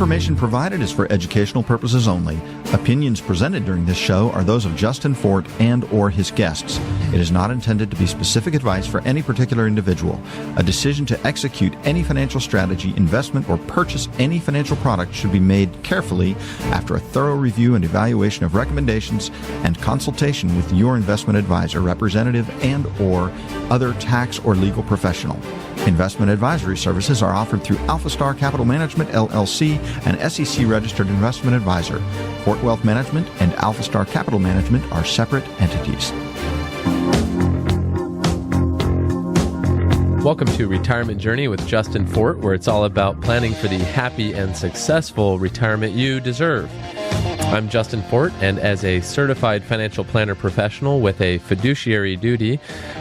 information provided is for educational purposes only. Opinions presented during this show are those of Justin Fort and or his guests. It is not intended to be specific advice for any particular individual. A decision to execute any financial strategy, investment, or purchase any financial product should be made carefully after a thorough review and evaluation of recommendations and consultation with your investment advisor, representative, and or other tax or legal professional. Investment advisory services are offered through AlphaStar Capital Management, LLC, an SEC-registered investment advisor. Fort Wealth Management and AlphaStar Capital Management are separate entities. Welcome to Retirement Journey with Justin Fort, where it's all about planning for the happy and successful retirement you deserve. I'm Justin Fort, and as a certified financial planner professional with a fiduciary duty,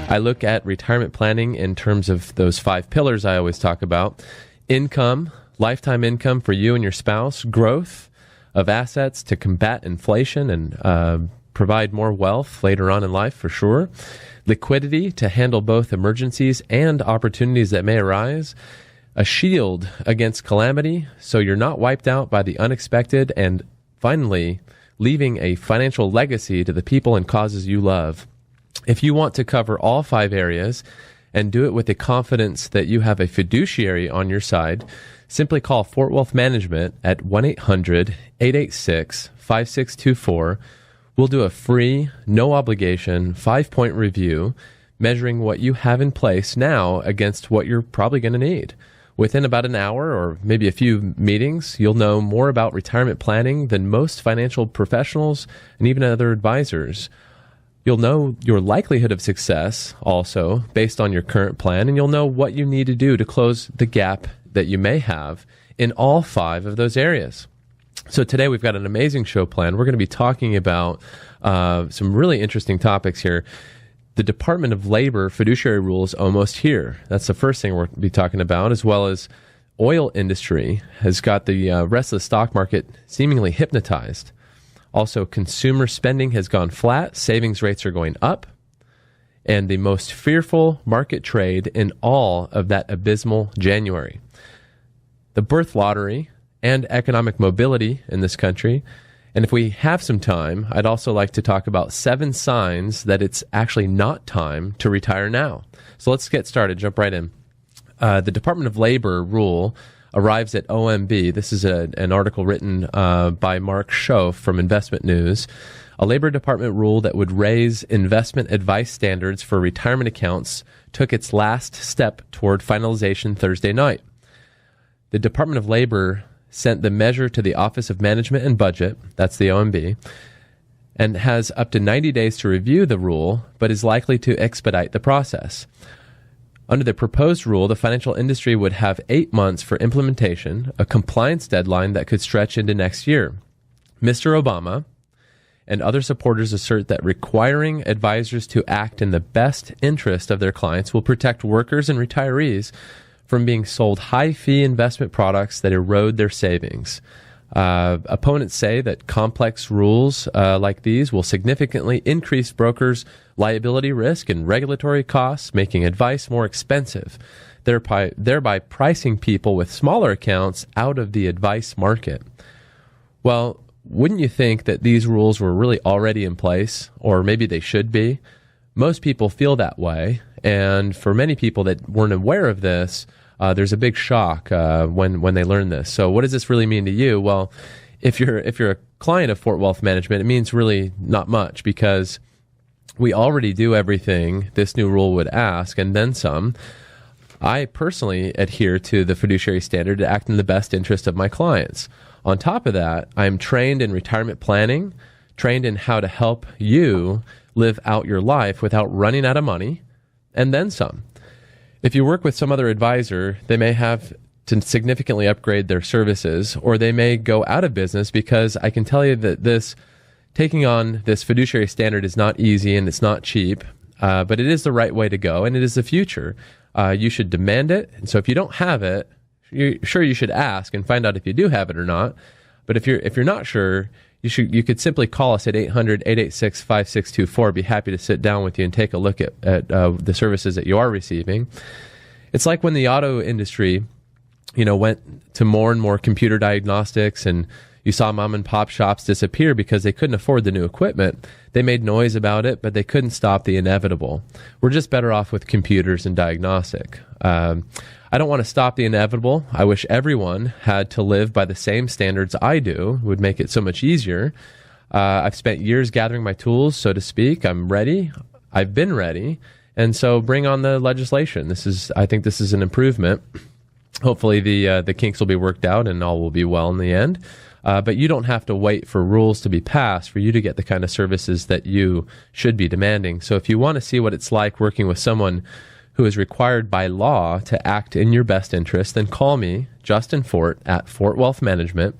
I look at retirement planning in terms of those 5 pillars I always talk about: income, lifetime income for you and your spouse, growth of assets to combat inflation and provide more wealth later on in life for sure, liquidity to handle both emergencies and opportunities that may arise, a shield against calamity so you're not wiped out by the unexpected, and finally, leaving a financial legacy to the people and causes you love. If you want to cover all 5 areas and do it with the confidence that you have a fiduciary on your side, simply call Fort Wealth Management at 1-800-886-5624. We'll do a free, no obligation, 5-point review measuring what you have in place now against what you're probably going to need. Within about an hour or maybe a few meetings, you'll know more about retirement planning than most financial professionals and even other advisors. You'll know your likelihood of success also based on your current plan, and you'll know what you need to do to close the gap that you may have in all 5 of those areas. So today we've got an amazing show planned. We're going to be talking about some really interesting topics here. The Department of Labor fiduciary rule is almost here. That's the first thing we're going to be talking about, as well as oil industry has got the rest of the stock market seemingly hypnotized. Also, consumer spending has gone flat, savings rates are going up, and the most fearful market trade in all of that abysmal January. The birth lottery and economic mobility in this country. And if we have some time, I'd also like to talk about 7 signs that it's actually not time to retire now. So let's get started, jump right in. The Department of Labor rule arrives at OMB. This is an article written by Mark Schoaf from Investment News. A Labor Department rule that would raise investment advice standards for retirement accounts took its last step toward finalization Thursday night. The Department of Labor sent the measure to the Office of Management and Budget, that's the OMB, and has up to 90 days to review the rule, but is likely to expedite the process. Under the proposed rule, the financial industry would have 8 months for implementation, a compliance deadline that could stretch into next year. Mr. Obama and other supporters assert that requiring advisors to act in the best interest of their clients will protect workers and retirees from being sold high-fee investment products that erode their savings. Opponents say that complex rules like these will significantly increase brokers' liability risk and regulatory costs, making advice more expensive, thereby pricing people with smaller accounts out of the advice market. Well, wouldn't you think that these rules were really already in place, or maybe they should be? Most people feel that way, and for many people that weren't aware of this, there's a big shock when they learn this. So what does this really mean to you? Well, if you're a client of Fort Wealth Management, it means really not much, because we already do everything this new rule would ask and then some. I personally adhere to the fiduciary standard to act in the best interest of my clients. On top of that, I'm trained in retirement planning, trained in how to help you live out your life without running out of money, and then some. If you work with some other advisor, they may have to significantly upgrade their services, or they may go out of business, because I can tell you that taking on this fiduciary standard is not easy and it's not cheap, but it is the right way to go, and it is the future. You should demand it. And so if you don't have it, you should ask and find out if you do have it or not. But if you're not sure, you could simply call us at 800-886-5624. Be happy to sit down with you and take a look at the services that you are receiving. It's like when the auto industry went to more and more computer diagnostics, and you saw mom and pop shops disappear because they couldn't afford the new equipment. They made noise about it, but they couldn't stop the inevitable. We're just better off with computers and diagnostic. I don't want to stop the inevitable. I wish everyone had to live by the same standards I do. It would make it so much easier. I've spent years gathering my tools, so to speak. I'm ready. I've been ready. And so bring on the legislation. I think this is an improvement. Hopefully the kinks will be worked out and all will be well in the end. But you don't have to wait for rules to be passed for you to get the kind of services that you should be demanding. So if you want to see what it's like working with someone who is required by law to act in your best interest, then call me, Justin Fort, at Fort Wealth Management,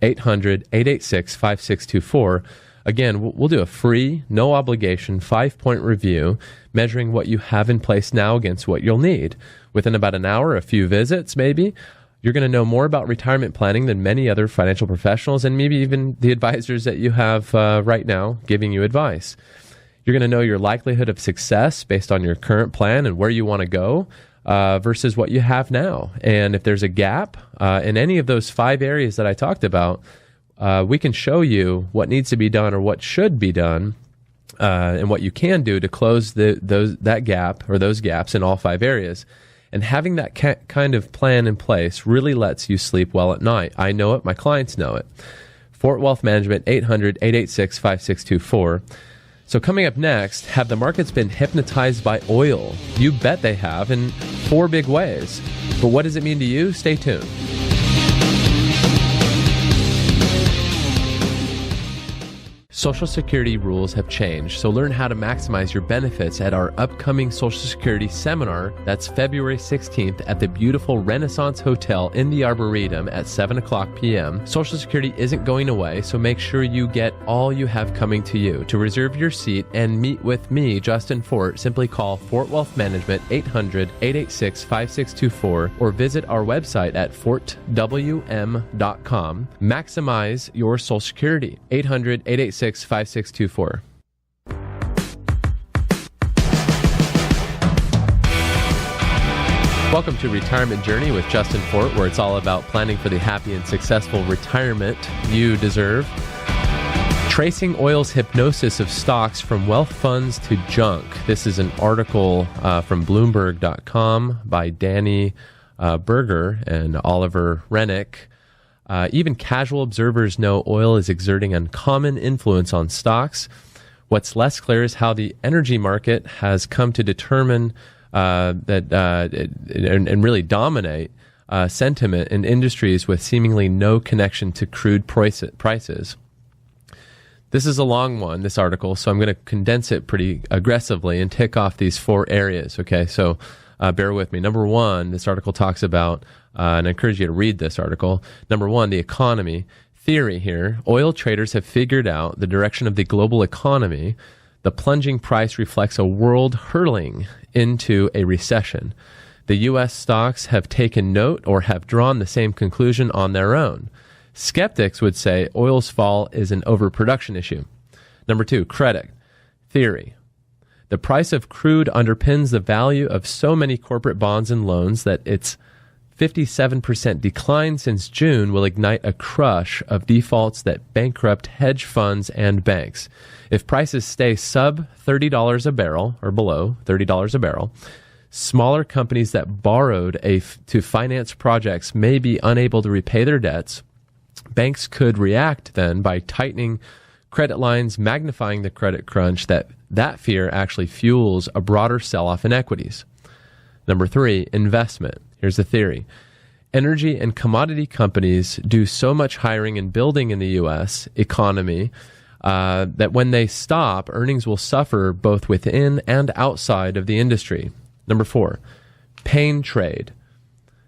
800-886-5624. Again, we'll do a free, no obligation, 5-point review measuring what you have in place now against what you'll need. Within about an hour, a few visits maybe, you're going to know more about retirement planning than many other financial professionals and maybe even the advisors that you have right now giving you advice. You're going to know your likelihood of success based on your current plan and where you want to go versus what you have now. And if there's a gap in any of those 5 areas that I talked about, we can show you what needs to be done or what should be done and what you can do to close that gap or those gaps in all 5 areas. And having that kind of plan in place really lets you sleep well at night. I know it. My clients know it. Fort Wealth Management, 800-886-5624. So coming up next, have the markets been hypnotized by oil? You bet they have in 4 big ways. But what does it mean to you? Stay tuned. Social Security rules have changed, so learn how to maximize your benefits at our upcoming Social Security seminar. That's February 16th at the beautiful Renaissance Hotel in the Arboretum at 7 o'clock p.m. Social Security isn't going away, so make sure you get all you have coming to you. To reserve your seat and meet with me, Justin Fort, simply call Fort Wealth Management 800-886-5624 or visit our website at fortwm.com. Maximize your Social Security. 800-886-5624. Welcome to Retirement Journey with Justin Fort, where it's all about planning for the happy and successful retirement you deserve. Tracing oil's hypnosis of stocks from wealth funds to junk. This is an article from Bloomberg.com by Danny Berger and Oliver Rennick. Even casual observers know oil is exerting uncommon influence on stocks. What's less clear is how the energy market has come to determine and really dominate sentiment in industries with seemingly no connection to crude prices. This is a long one, this article, so I'm going to condense it pretty aggressively and tick off these 4 areas, okay? So bear with me. Number 1, this article talks about, and I encourage you to read this article. Number 1, the economy. Theory here. Oil traders have figured out the direction of the global economy. The plunging price reflects a world hurtling into a recession. The U.S. stocks have taken note or have drawn the same conclusion on their own. Skeptics would say oil's fall is an overproduction issue. Number 2, credit. Theory. The price of crude underpins the value of so many corporate bonds and loans that its 57% decline since June will ignite a crush of defaults that bankrupt hedge funds and banks. If prices stay sub $30 a barrel or below $30 a barrel, smaller companies that borrowed to finance projects may be unable to repay their debts. Banks could react then by tightening credit lines, magnifying the credit crunch. That fear actually fuels a broader sell-off in equities. Number 3, investment. Here's the theory. Energy and commodity companies do so much hiring and building in the U.S. economy that when they stop, earnings will suffer both within and outside of the industry. Number 4, pain trade.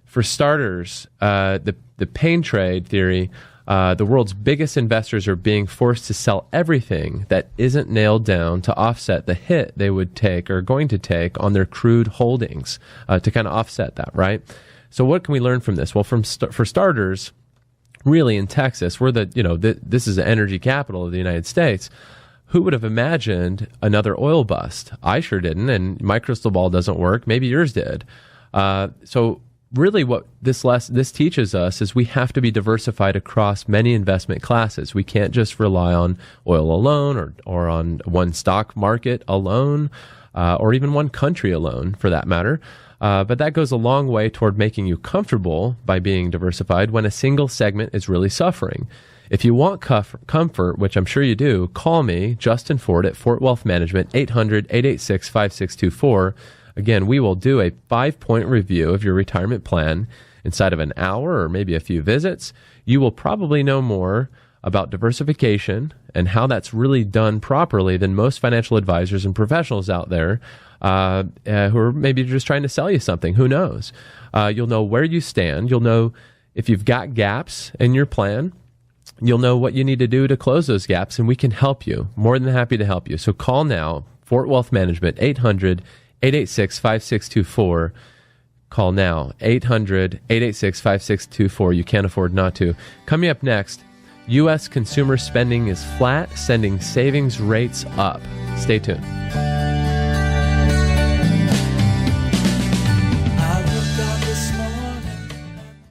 For starters, the pain trade theory, the world's biggest investors are being forced to sell everything that isn't nailed down to offset the hit they would take or are going to take on their crude holdings to kind of offset that, right? So what can we learn from this? Well, for starters, really in Texas, we're this is the energy capital of the United States. Who would have imagined another oil bust? I sure didn't, and my crystal ball doesn't work. Maybe yours did. So really what this teaches us is we have to be diversified across many investment classes. We can't just rely on oil alone or on one stock market alone, or even one country alone for that matter. But that goes a long way toward making you comfortable by being diversified when a single segment is really suffering. If you want comfort, which I'm sure you do, call me, Justin Ford, at Fort Wealth Management, 800-886-5624. Again, we will do a 5-point review of your retirement plan inside of an hour or maybe a few visits. You will probably know more about diversification and how that's really done properly than most financial advisors and professionals out there who are maybe just trying to sell you something. Who knows? You'll know where you stand. You'll know if you've got gaps in your plan. You'll know what you need to do to close those gaps, and we can help you. More than happy to help you. So call now, Fort Wealth Management, 800-886-5624. Call now, 800-886-5624. You can't afford not to. Coming up next, U.S. consumer spending is flat, sending savings rates up. Stay tuned.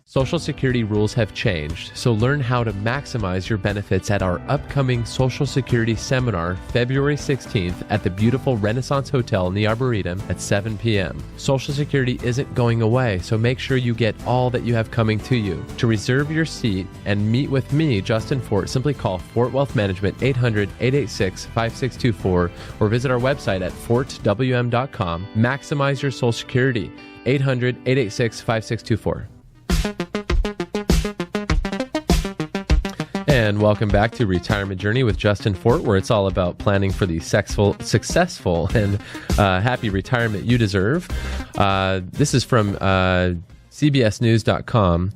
Social Security rules have changed, so learn how to maximize your benefits at our upcoming Social Security seminar, February 16th at the beautiful Renaissance Hotel in the Arboretum at 7 p.m. Social Security isn't going away, so make sure you get all that you have coming to you. To reserve your seat and meet with me, Justin Fort, simply call Fort Wealth Management, 800-886-5624, or visit our website at fortwm.com. Maximize your Social Security, 800-886-5624. And welcome back to Retirement Journey with Justin Fort, where it's all about planning for the successful and happy retirement you deserve. This is from CBSNews.com.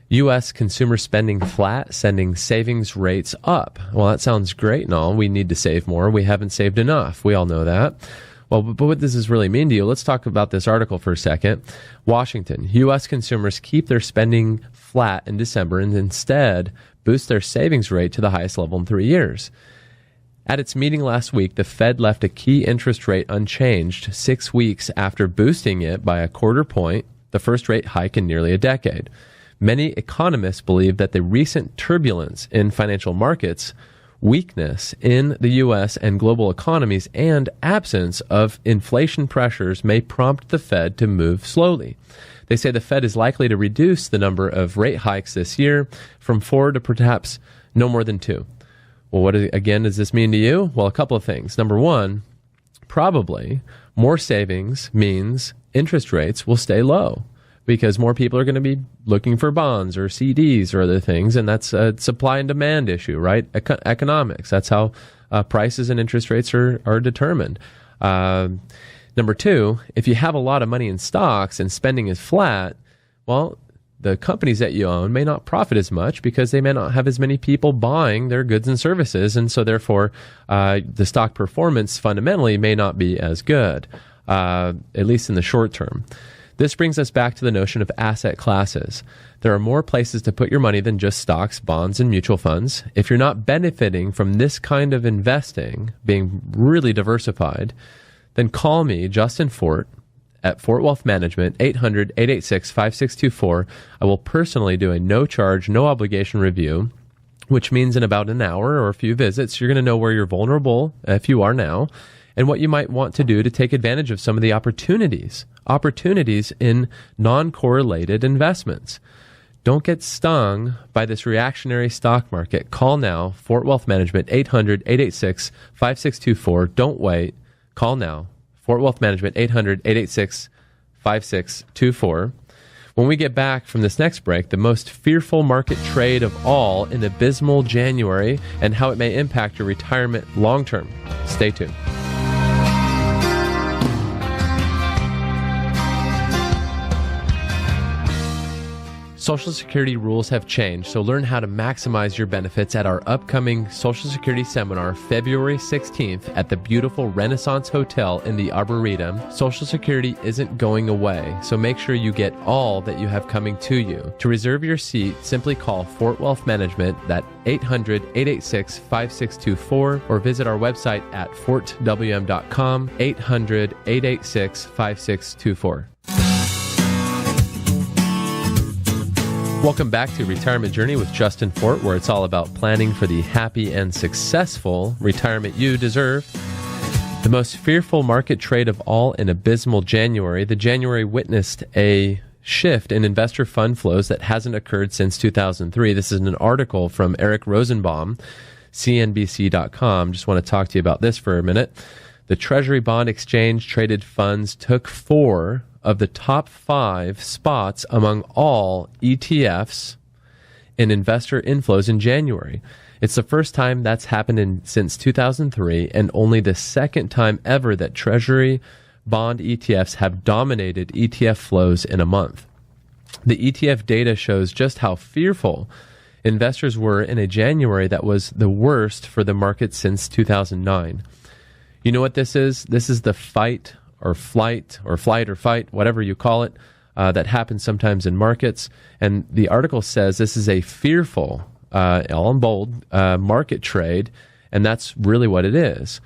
U.S. consumer spending flat, sending savings rates up. Well, that sounds great and all. We need to save more. We haven't saved enough. We all know that. Well, but what does this really mean to you? Let's talk about this article for a second. Washington, U.S. consumers keep their spending flat in December and instead boost their savings rate to the highest level in 3 years. At its meeting last week, the Fed left a key interest rate unchanged 6 weeks after boosting it by a quarter point, the first rate hike in nearly a decade. Many economists believe that the recent turbulence in financial markets, weakness in the U.S. and global economies, and absence of inflation pressures may prompt the Fed to move slowly. They say the Fed is likely to reduce the number of rate hikes this year from 4 to perhaps no more than 2. Well, what again does this mean to you? Well, a couple of things. Number one, probably more savings means interest rates will stay low, because more people are going to be looking for bonds or CDs or other things, and that's a supply and demand issue, right? Economics. That's how prices and interest rates are determined. Number two, if you have a lot of money in stocks and spending is flat, well, the companies that you own may not profit as much because they may not have as many people buying their goods and services, and so therefore the stock performance fundamentally may not be as good, at least in the short term. This brings us back to the notion of asset classes. There are more places to put your money than just stocks, bonds, and mutual funds. If you're not benefiting from this kind of investing, being really diversified, then call me, Justin Fort, at Fort Wealth Management, 800-886-5624. I will personally do a no-charge, no-obligation review, which means in about an hour or a few visits, you're going to know where you're vulnerable, if you are now, and what you might want to do to take advantage of some of the opportunities in non-correlated investments. Don't get stung by this reactionary stock market. Call now, Fort Wealth Management, 800-886-5624. Don't wait. Call now, Fort Wealth Management, 800-886-5624. When we get back from this next break, the most fearful market trade of all, an abysmal January, and how it may impact your retirement long term. Stay tuned. Social Security rules have changed, so learn how to maximize your benefits at our upcoming Social Security seminar, February 16th at the beautiful Renaissance Hotel in the Arboretum. Social Security isn't going away, so make sure you get all that you have coming to you. To reserve your seat, simply call Fort Wealth Management at 800-886-5624 or visit our website at fortwm.com, 800-886-5624. Welcome back to Retirement Journey with Justin Fort, where it's all about planning for the happy and successful retirement you deserve. The most fearful market trade of all, an abysmal January. The January witnessed a shift in investor fund flows that hasn't occurred since 2003. This is an article from Eric Rosenbaum, CNBC.com. Just want to talk to you about this for a minute. The Treasury Bond Exchange traded funds took 4 of the top 5 spots among all ETFs in investor inflows in January. It's the first time that's happened since 2003, and only the second time ever that Treasury bond ETFs have dominated ETF flows in a month. The ETF data shows just how fearful investors were in a January that was the worst for the market since 2009. You know what this is? This is the fight or flight or fight, whatever you call it, that happens sometimes in markets. And the article says this is a fearful, all in bold, market trade, and that's really what it is.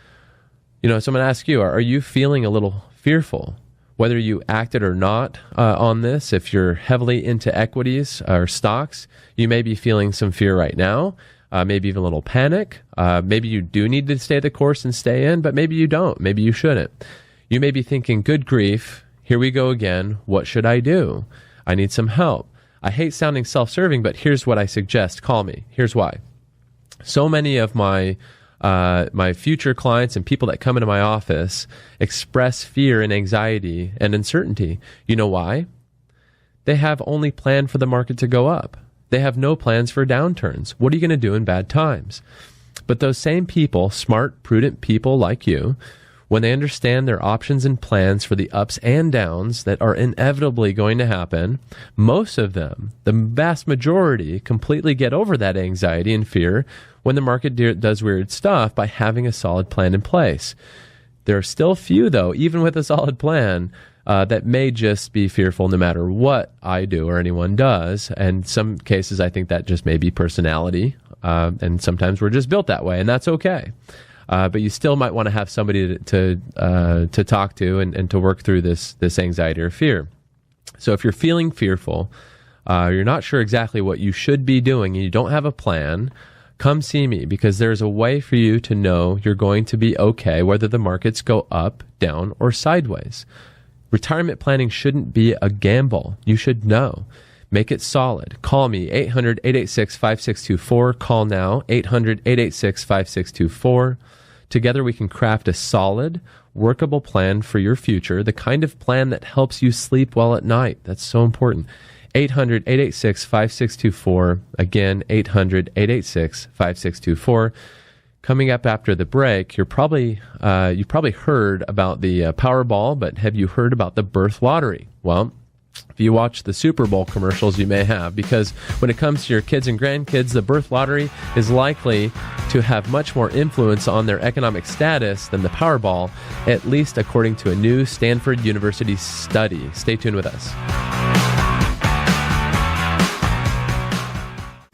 So I'm going to ask you, are you feeling a little fearful? Whether you acted or not on this, if you're heavily into equities or stocks, you may be feeling some fear right now. Maybe even a little panic. Maybe you do need to stay the course and stay in, but maybe you don't. Maybe you shouldn't. You may be thinking, good grief, here we go again. What should I do? I need some help. I hate sounding self-serving, but here's what I suggest. Call me. Here's why. So many of my future clients and people that come into my office express fear and anxiety and uncertainty. You know why? They have only planned for the market to go up. They have no plans for downturns. What are you going to do in bad times? But those same people, smart, prudent people like you, when they understand their options and plans for the ups and downs that are inevitably going to happen, most of them, the vast majority, completely get over that anxiety and fear when the market does weird stuff by having a solid plan in place. There are still few, though, even with a solid plan, that may just be fearful no matter what I do or anyone does. And some cases, I think that just may be personality. And sometimes we're just built that way, and that's okay. But you still might want to have somebody to talk to and to work through this anxiety or fear. So if you're feeling fearful, you're not sure exactly what you should be doing, and you don't have a plan, come see me, because there's a way for you to know you're going to be okay, whether the markets go up, down, or sideways. Retirement planning shouldn't be a gamble. You should know. Make it solid. Call me, 800-886-5624. Call now, 800-886-5624. Together we can craft a solid, workable plan for your future, the kind of plan that helps you sleep well at night. That's so important. 800-886-5624. Again, 800-886-5624. Coming up after the break, you probably heard about the Powerball, but have you heard about the birth lottery? Well, if you watch the Super Bowl commercials, you may have, because when it comes to your kids and grandkids, the birth lottery is likely to have much more influence on their economic status than the Powerball, at least according to a new Stanford University study. Stay tuned with us.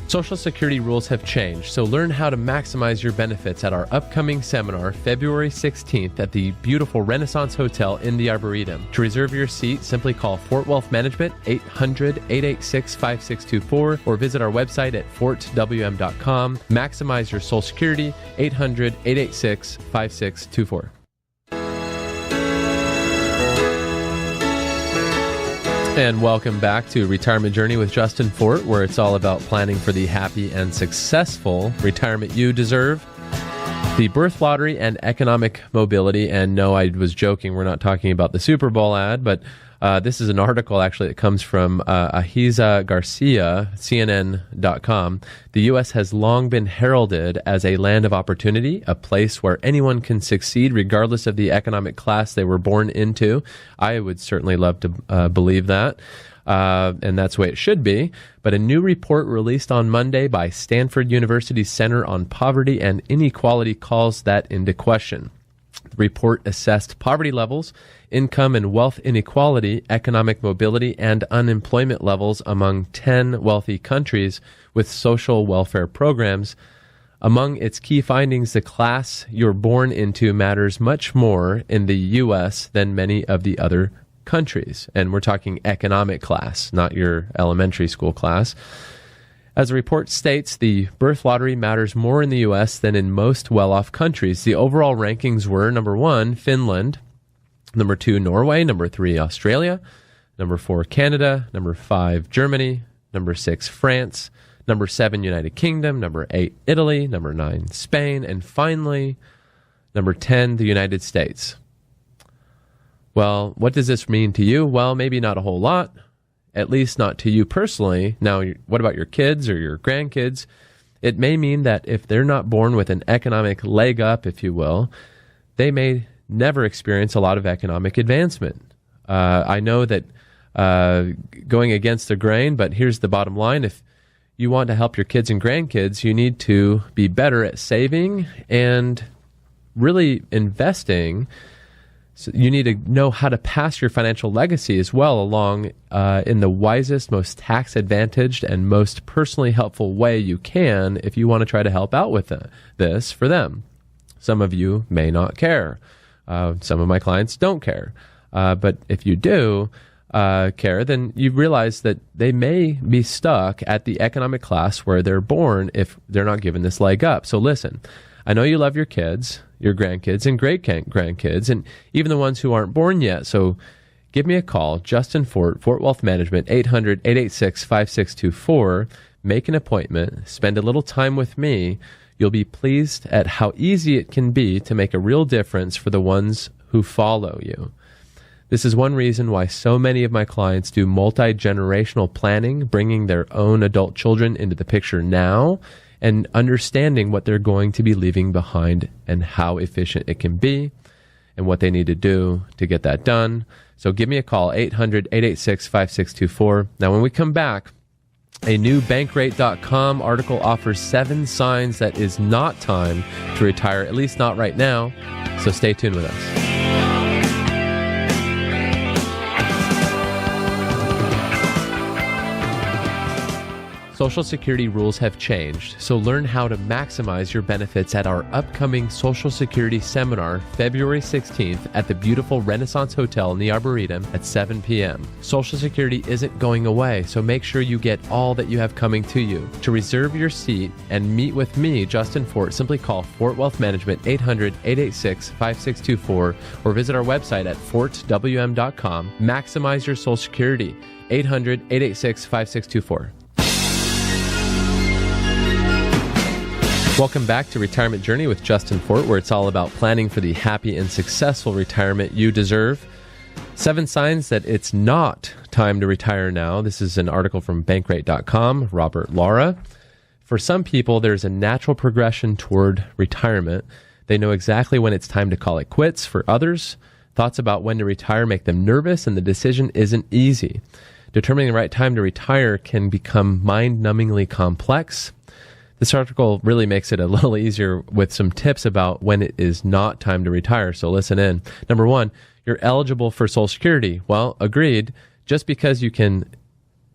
Social Security rules have changed, so learn how to maximize your benefits at our upcoming seminar, February 16th at the beautiful Renaissance Hotel in the Arboretum. To reserve your seat, simply call Fort Wealth Management, 800-886-5624, or visit our website at fortwm.com. Maximize your Social Security, 800-886-5624. And welcome back to Retirement Journey with Justin Fort, where it's all about planning for the happy and successful retirement you deserve. The birth lottery and economic mobility. And no, I was joking. We're not talking about the Super Bowl ad, but this is an article actually that comes from Ahiza Garcia, CNN.com. The U.S. has long been heralded as a land of opportunity, a place where anyone can succeed regardless of the economic class they were born into. I would certainly love to believe that. And that's the way it should be. But a new report released on Monday by Stanford University's Center on Poverty and Inequality calls that into question. The report assessed poverty levels, income and wealth inequality, economic mobility, and unemployment levels among 10 wealthy countries with social welfare programs. Among its key findings, the class you're born into matters much more in the U.S. than many of the other countries. And we're talking economic class, not your elementary school class. As the report states, the birth lottery matters more in the U.S. than in most well-off countries. The overall rankings were number 1, Finland, number 2, Norway, number 3, Australia, number 4, Canada, number 5, Germany, number 6, France, number 7, United Kingdom, number 8, Italy, number 9, Spain, and finally, number 10, the United States. Well, what does this mean to you? Well, maybe not a whole lot. At least not to you personally. Now, what about your kids or your grandkids? It may mean that if they're not born with an economic leg up, if you will, they may never experience a lot of economic advancement. I know that going against the grain, but here's the bottom line. If you want to help your kids and grandkids, you need to be better at saving and really investing. So you need to know how to pass your financial legacy as well along in the wisest, most tax-advantaged, and most personally helpful way you can if you want to try to help out with this for them. Some of you may not care. Some of my clients don't care. But if you do care, then you realize that they may be stuck at the economic class where they're born if they're not given this leg up. So listen, I know you love your kids, your grandkids, and great-grandkids, and even the ones who aren't born yet. So give me a call, Justin Fort, Fort Wealth Management, 800-886-5624. Make an appointment. Spend a little time with me. You'll be pleased at how easy it can be to make a real difference for the ones who follow you. This is one reason why so many of my clients do multi-generational planning, bringing their own adult children into the picture now, and understanding what they're going to be leaving behind and how efficient it can be and what they need to do to get that done. So give me a call, 800-886-5624. Now, when we come back, a new Bankrate.com article offers 7 signs that is not time to retire, at least not right now. So stay tuned with us. Social Security rules have changed, so learn how to maximize your benefits at our upcoming Social Security seminar, February 16th at the beautiful Renaissance Hotel in the Arboretum at 7 p.m. Social Security isn't going away, so make sure you get all that you have coming to you. To reserve your seat and meet with me, Justin Fort, simply call Fort Wealth Management 800-886-5624 or visit our website at fortwm.com. Maximize your Social Security, 800-886-5624. Welcome back to Retirement Journey with Justin Fort, where it's all about planning for the happy and successful retirement you deserve. 7 signs that it's not time to retire now. This is an article from Bankrate.com, Robert Lara. For some people, there's a natural progression toward retirement. They know exactly when it's time to call it quits. For others, thoughts about when to retire make them nervous, and the decision isn't easy. Determining the right time to retire can become mind-numbingly complex. This article really makes it a little easier with some tips about when it is not time to retire, so listen in. Number 1, you're eligible for Social Security. Well, agreed. Just because you can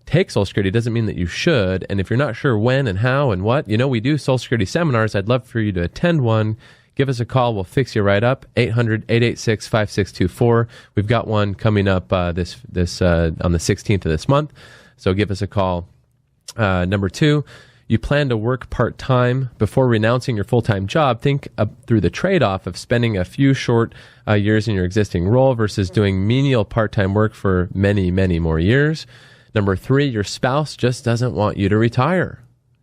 take Social Security doesn't mean that you should, and if you're not sure when and how and what, we do Social Security seminars. I'd love for you to attend one. Give us a call. We'll fix you right up. 800-886-5624. We've got one coming up this on the 16th of this month, so give us a call. Number 2, you plan to work part-time before renouncing your full-time job. Think through the trade-off of spending a few short years in your existing role versus doing menial part-time work for many, many more years. Number 3, your spouse just doesn't want you to retire,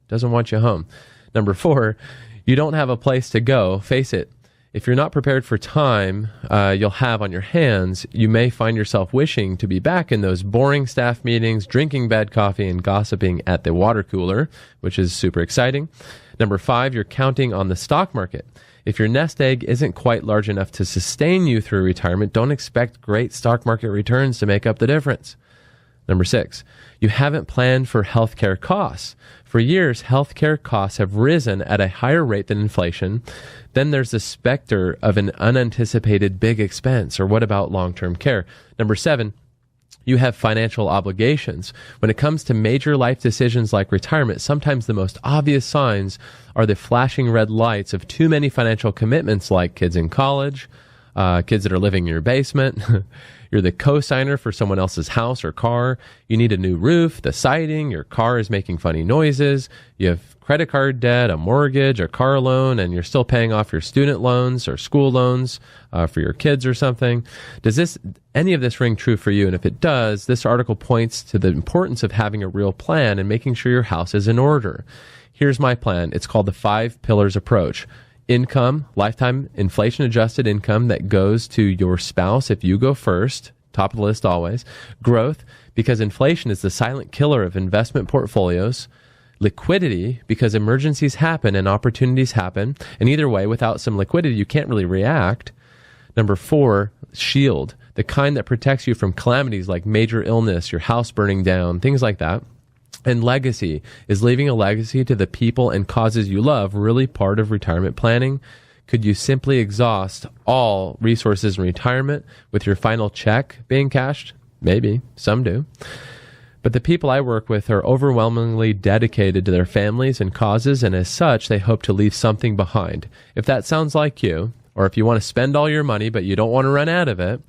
doesn't want you home. Number 4, you don't have a place to go. Face it, if you're not prepared for time you'll have on your hands, you may find yourself wishing to be back in those boring staff meetings, drinking bad coffee, and gossiping at the water cooler, which is super exciting. Number 5, you're counting on the stock market. If your nest egg isn't quite large enough to sustain you through retirement, don't expect great stock market returns to make up the difference. Number 6, you haven't planned for healthcare costs. For years, healthcare costs have risen at a higher rate than inflation. Then there's the specter of an unanticipated big expense. Or what about long-term care? Number 7, you have financial obligations. When it comes to major life decisions like retirement, sometimes the most obvious signs are the flashing red lights of too many financial commitments like kids in college, kids that are living in your basement. You're the co-signer for someone else's house or car. You need a new roof, the siding, your car is making funny noises. You have credit card debt, a mortgage, a car loan, and you're still paying off your student loans or school loans for your kids or something. Does any of this ring true for you? And if it does, this article points to the importance of having a real plan and making sure your house is in order. Here's my plan. It's called the 5 Pillars Approach. Income, lifetime inflation-adjusted income that goes to your spouse if you go first, top of the list always. Growth, because inflation is the silent killer of investment portfolios. Liquidity, because emergencies happen and opportunities happen. And either way, without some liquidity, you can't really react. Number 4, shield, the kind that protects you from calamities like major illness, your house burning down, things like that. And legacy, is leaving a legacy to the people and causes you love really part of retirement planning? Could you simply exhaust all resources in retirement with your final check being cashed? Maybe. Some do. But the people I work with are overwhelmingly dedicated to their families and causes, and as such, they hope to leave something behind. If that sounds like you, or if you want to spend all your money but you don't want to run out of it,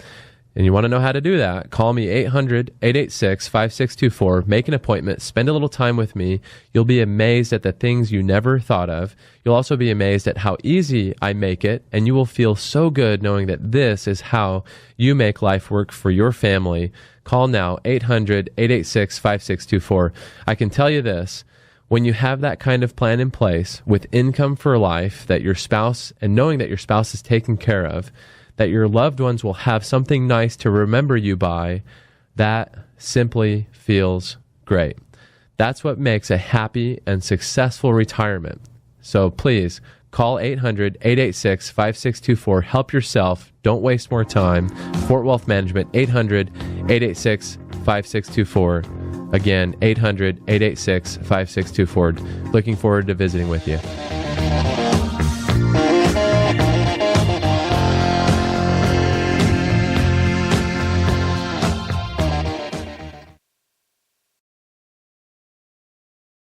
and you want to know how to do that, call me 800-886-5624. Make an appointment. Spend a little time with me. You'll be amazed at the things you never thought of. You'll also be amazed at how easy I make it, and you will feel so good knowing that this is how you make life work for your family. Call now, 800-886-5624. I can tell you this. When you have that kind of plan in place with income for life that your spouse, and knowing that your spouse is taken care of, that your loved ones will have something nice to remember you by, that simply feels great. That's what makes a happy and successful retirement. So please call 800-886-5624. Help yourself. Don't waste more time. Fort Wealth Management, 800-886-5624. Again, 800-886-5624. Looking forward to visiting with you.